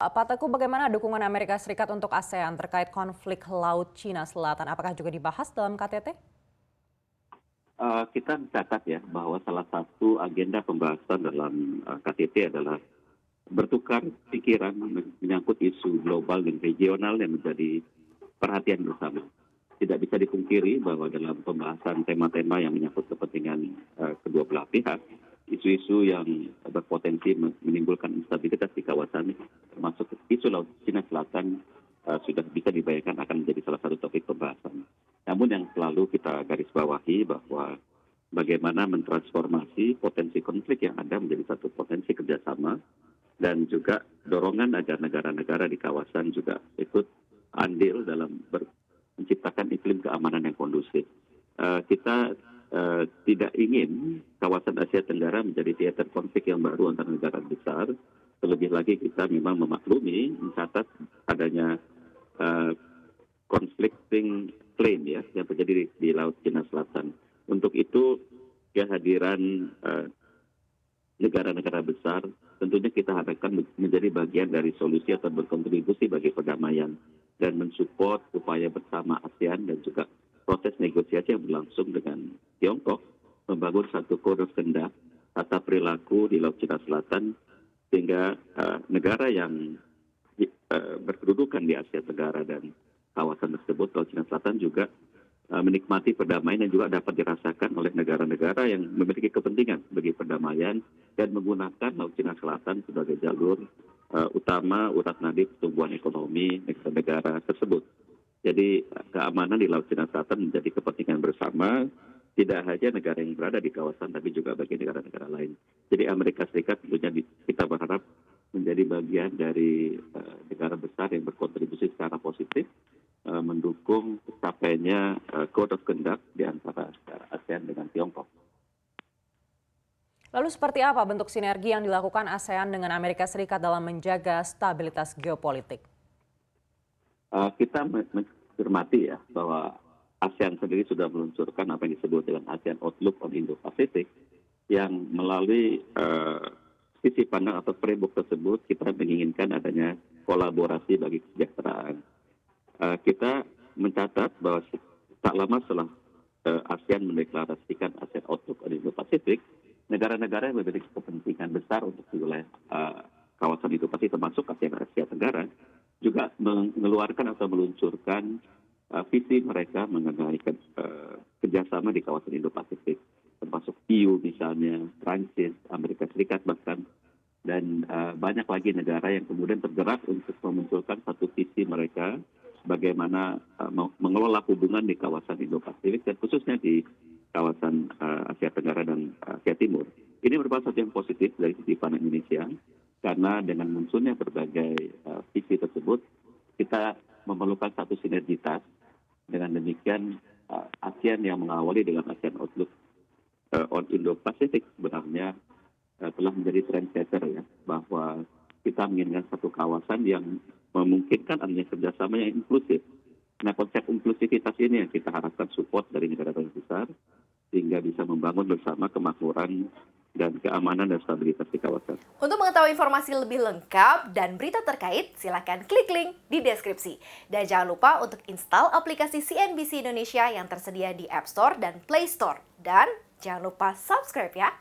Pak Teguh, bagaimana dukungan Amerika Serikat untuk ASEAN terkait konflik Laut Cina Selatan? Apakah juga dibahas dalam KTT? Kita mencatat ya bahwa salah satu agenda pembahasan dalam KTT adalah bertukar pikiran menyangkut isu global dan regional yang menjadi perhatian bersama. Tidak bisa dipungkiri bahwa dalam pembahasan tema-tema yang menyangkut kepentingan kedua belah pihak, isu-isu yang berpotensi menimbulkan instabilitas di kawasan, termasuk isu Laut Cina Selatan, sudah bisa dibayangkan akan menjadi salah satu topik pembahasan. Namun yang selalu kita garis bawahi bahwa bagaimana mentransformasi potensi konflik yang ada menjadi satu potensi kerjasama dan juga dorongan agar negara-negara di kawasan juga ikut andil dalam menciptakan iklim keamanan yang kondusif. Kita tidak ingin kawasan Asia Tenggara menjadi teater konflik yang baru antara negara besar. Terlebih lagi kita memang memaklumi, mencatat adanya conflicting claim ya yang terjadi di Laut Cina Selatan. Untuk itu kehadiran negara-negara besar tentunya kita harapkan menjadi bagian dari solusi atau berkontribusi bagi perdamaian dan mensupport upaya bersama ASEAN dan juga proses negosiasi yang berlangsung dengan Tiongkok membangun satu kode of conduct tata perilaku di Laut Cina Selatan sehingga negara yang berkedudukan di Asia Tenggara dan kawasan tersebut Laut Cina Selatan juga menikmati perdamaian yang juga dapat dirasakan oleh negara-negara yang memiliki kepentingan bagi perdamaian dan menggunakan Laut Cina Selatan sebagai jalur utama urat nadi pertumbuhan ekonomi negara-negara tersebut. Jadi keamanan di Laut Cina Selatan menjadi kepentingan bersama tidak hanya negara yang berada di kawasan tapi juga bagi negara-negara lain. Jadi Amerika Serikat tentunya kita berharap menjadi bagian dari negara besar yang berkontribusi secara positif mendukung tercapainya Code of Conduct di antara ASEAN dengan Tiongkok. Lalu seperti apa bentuk sinergi yang dilakukan ASEAN dengan Amerika Serikat dalam menjaga stabilitas geopolitik? Kita mencermati ya bahwa ASEAN sendiri sudah meluncurkan apa yang disebut dengan ASEAN Outlook on Indo-Pacific yang melalui sisi pandang atau framework tersebut kita menginginkan adanya kolaborasi bagi kesejahteraan. Kita mencatat bahwa tak lama setelah ASEAN mendeklarasikan ASEAN Outlook on Indo-Pacific, negara-negara yang memiliki kepentingan besar untuk di wilayah kawasan Indo-Pasifik termasuk Asia Tenggara juga mengeluarkan atau meluncurkan visi mereka mengenai kerjasama di kawasan Indo-Pasifik, termasuk EU misalnya, Prancis, Amerika Serikat bahkan, dan banyak lagi negara yang kemudian tergerak untuk memunculkan satu visi mereka bagaimana mengelola hubungan di kawasan Indo-Pasifik dan khususnya di kawasan Asia Tenggara dan Asia Timur. Ini merupakan satu yang positif dari sisi pandang Indonesia karena dengan munculnya berbagai visi tersebut kita memerlukan satu sinergitas. Dengan demikian ASEAN yang mengawali dengan ASEAN Outlook on Indo-Pacific sebenarnya telah menjadi trendsetter ya bahwa kita menginginkan satu kawasan yang memungkinkan adanya kerjasama yang inklusif. Nah, konsep inklusivitas ini yang kita harapkan support dari negara-negara besar sehingga bisa membangun bersama kemakmuran dan keamanan dan stabilitas di kawasan. Untuk mengetahui informasi lebih lengkap dan berita terkait, silakan klik link di deskripsi. Dan jangan lupa untuk install aplikasi CNBC Indonesia yang tersedia di App Store dan Play Store. Dan jangan lupa subscribe ya.